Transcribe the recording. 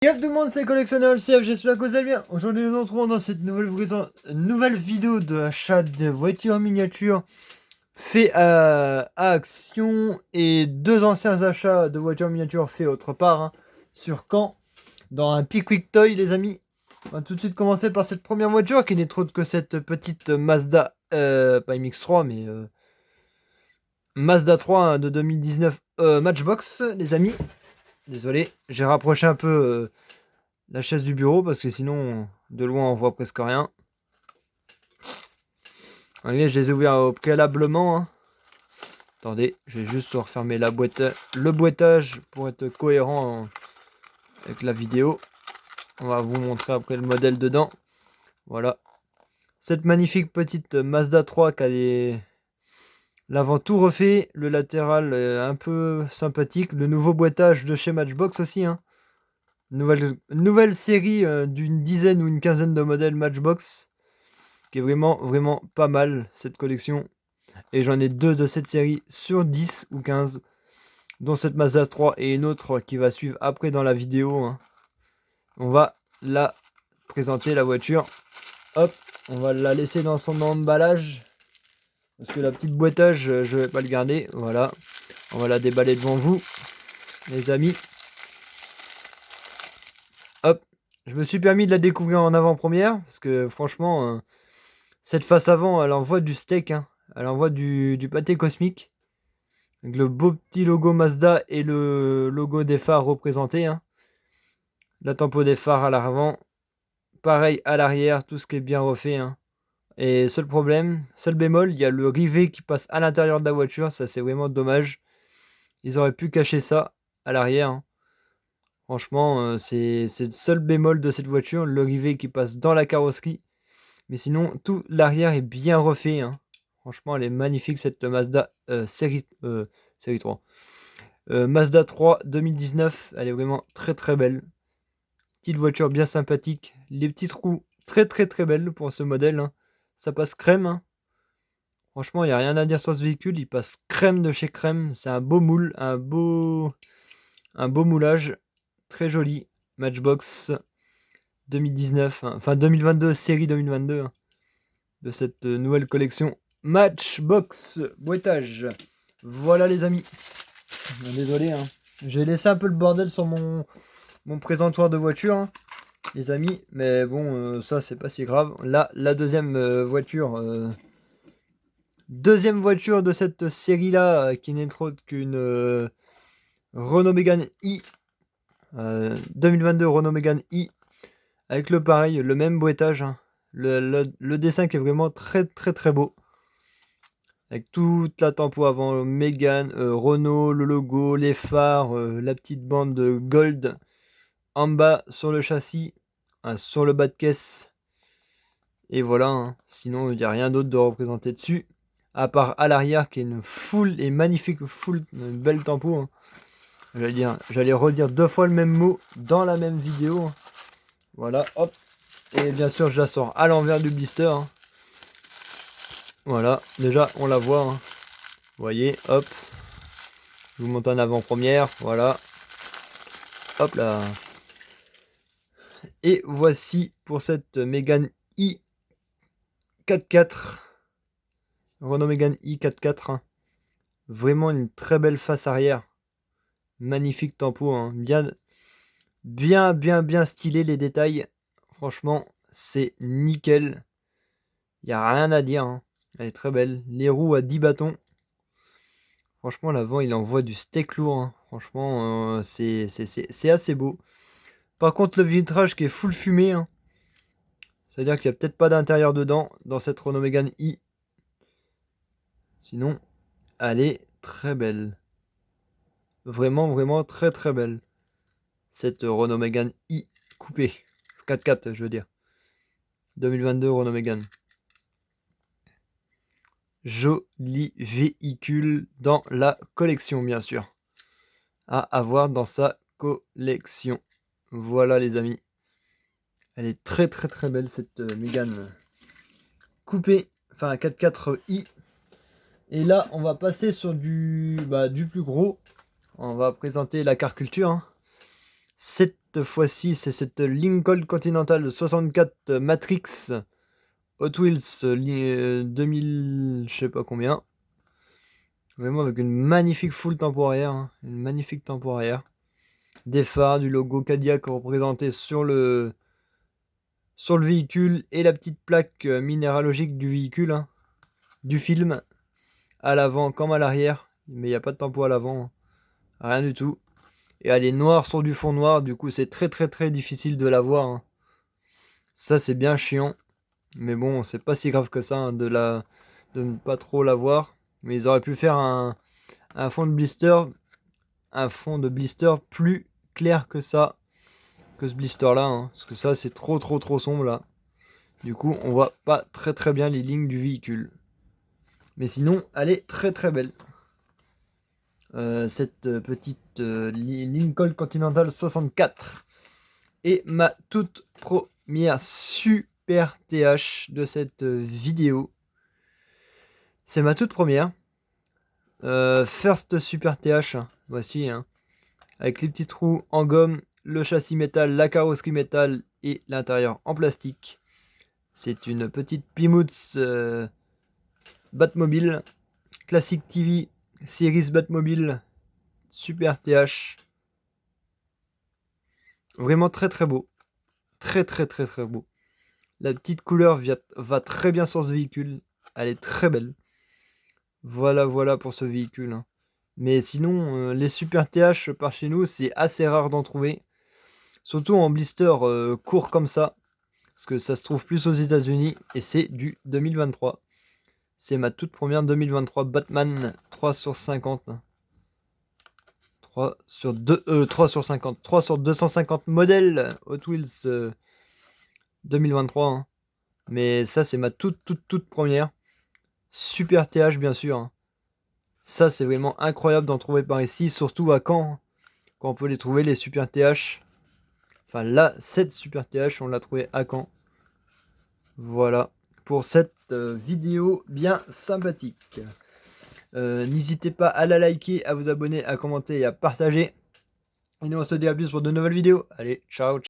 Y'a tout le monde, c'est Collectionneur LCF, j'espère que vous allez bien. Aujourd'hui nous nous retrouvons dans cette nouvelle vidéo de achat de voitures miniatures fait à Action et deux anciens achats de voitures miniatures faits autre part, hein, sur Caen, dans un Pickwick Toy les amis. On va tout de suite commencer par cette première voiture qui n'est autre que cette petite Mazda, pas MX-3 mais Mazda 3 hein, de 2019 Matchbox les amis. Désolé, j'ai rapproché un peu la chaise du bureau parce que sinon de loin on voit presque rien. Allez, je les ai ouverts préalablement, hein. Attendez, je vais juste refermer la boîte, le boîtage pour être cohérent avec la vidéo. On va vous montrer après le modèle dedans. Voilà. Cette magnifique petite Mazda 3 qui a l'avant tout refait, le latéral un peu sympathique, le nouveau boîtage de chez Matchbox aussi, hein. Nouvelle série d'une dizaine ou une quinzaine de modèles Matchbox qui est vraiment pas mal cette collection. Et j'en ai deux de cette série sur 10 ou 15, dont cette Mazda 3 et une autre qui va suivre après dans la vidéo, hein. On va la présenter la voiture. Hop, on va la laisser dans son emballage. Parce que la petite boîtage, je vais pas le garder. Voilà, on va la déballer devant vous, les amis. Hop, je me suis permis de la découvrir en avant-première. Parce que franchement, cette face avant, elle envoie du steak, hein. Elle envoie du pâté cosmique. Avec le beau petit logo Mazda et le logo des phares représentés, hein. La tempo des phares à l'avant. Pareil à l'arrière, tout ce qui est bien refait, hein. Et seul problème, seul bémol, il y a le rivet qui passe à l'intérieur de la voiture. Ça, c'est vraiment dommage. Ils auraient pu cacher ça à l'arrière, hein. Franchement, c'est le seul bémol de cette voiture. Le rivet qui passe dans la carrosserie. Mais sinon, tout l'arrière est bien refait, hein. Franchement, elle est magnifique cette Mazda série 3. Mazda 3 2019, elle est vraiment très belle. Petite voiture bien sympathique. Les petits trous très belles pour ce modèle, hein. Ça passe crème, hein. Franchement, il n'y a rien à dire sur ce véhicule. Il passe crème de chez crème. C'est un beau moule, un beau moulage. Très joli. Matchbox 2019, hein. Enfin 2022, série 2022, hein, de cette nouvelle collection Matchbox boîtage. Voilà les amis. Désolé, hein. J'ai laissé un peu le bordel sur mon présentoir de voiture, hein, les amis. Mais bon, ça c'est pas si grave. Là, la deuxième voiture. Deuxième voiture de cette série-là, qui n'est autre qu'une Renault Mégane i. 2022 Renault Mégane i. Avec le pareil, le même boîtage, hein. Le dessin qui est vraiment très beau. Avec toute la tempo avant Mégane, Renault, le logo, les phares, la petite bande de gold en bas sur le châssis, hein, sur le bas de caisse. Et voilà, hein. Sinon il n'y a rien d'autre de représenté dessus. À part à l'arrière qui est une full et magnifique full, une belle tempo, hein. J'allais redire deux fois le même mot dans la même vidéo, hein. Voilà, hop. Et bien sûr, je la sors à l'envers du blister, hein. Voilà, déjà on la voit, hein. Vous voyez, hop. Je vous montre en avant-première, voilà. Hop là. Et voici pour cette Mégane i 4x4. Renault Mégane i 4x4, hein. Vraiment une très belle face arrière. Magnifique tempo, hein. Bien stylé les détails. Franchement, c'est nickel. Il n'y a rien à dire, hein. Elle est très belle. Les roues à 10 bâtons. Franchement, l'avant, il envoie du steak lourd, hein. Franchement, c'est assez beau. Par contre, le vitrage qui est full fumé, hein. C'est-à-dire qu'il n'y a peut-être pas d'intérieur dedans dans cette Renault Mégane i. Sinon, elle est très belle. Vraiment très belle. Cette Renault Mégane i coupée. 4x4, je veux dire. 2022 Renault Mégane. Joli véhicule dans la collection, bien sûr. À avoir dans sa collection. Voilà les amis. Elle est très belle cette Mégane coupée. Enfin 4x4i. Et là on va passer sur du plus gros. On va présenter la car culture, hein. Cette cette fois-ci, c'est cette Lincoln Continental 64 Matrix Hot Wheels 2000, je sais pas combien. Vraiment avec une magnifique full temporaire, hein, une magnifique temporaire. Des phares, du logo Cadillac représenté sur le véhicule et la petite plaque minéralogique du véhicule, hein, du film, à l'avant comme à l'arrière, mais il n'y a pas de tempo à l'avant, hein, rien du tout. Et elle est noire sur du fond noir, du coup c'est très difficile de la voir, hein. Ça c'est bien chiant, mais bon c'est pas si grave que ça, hein, de ne pas trop la voir. Mais ils auraient pu faire un fond de blister, plus clair que ça, que ce blister là, hein, parce que ça c'est trop sombre là. Du coup on voit pas très bien les lignes du véhicule. Mais sinon elle est très belle. Cette petite Lincoln Continental 64 est ma toute première super TH de cette vidéo. C'est ma toute première. First super TH, voici, hein, avec les petits trous en gomme, le châssis métal, la carrosserie métal et l'intérieur en plastique. C'est une petite Plymouth Batmobile, Classic TV, Series Batmobile, super TH. Vraiment très beau. Très beau. La petite couleur va très bien sur ce véhicule. Elle est très belle. Voilà pour ce véhicule, hein. Mais sinon, les super TH par chez nous, c'est assez rare d'en trouver. Surtout en blister court comme ça. Parce que ça se trouve plus aux États-Unis. Et c'est du 2023. C'est ma toute première 2023 Batman 3 sur 50. 3 sur 50. 3 sur 250 modèles Hot Wheels 2023. Hein. Mais ça, c'est ma toute première. Super TH, bien sûr. Hein. Ça, c'est vraiment incroyable d'en trouver par ici. Surtout à Caen. Quand on peut les trouver, les Super TH. Enfin, là, cette Super TH, on l'a trouvé à Caen. Voilà. Pour cette vidéo bien sympathique. N'hésitez pas à la liker, à vous abonner, à commenter et à partager. Et nous, on se dit à plus pour de nouvelles vidéos. Allez, ciao.